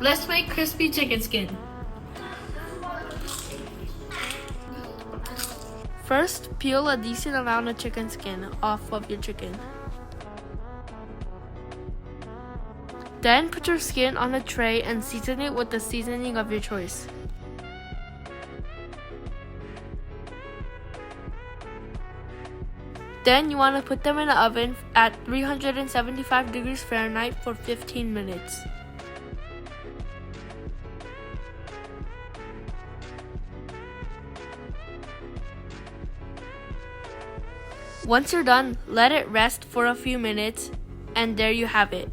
Let's make crispy chicken skin. First, peel a decent amount of chicken skin off of your chicken. Then put your skin on a tray and season it with the seasoning of your choice. Then you want to put them in the oven at 375 degrees Fahrenheit for 15 minutes. Once you're done, let it rest for a few minutes, and there you have it.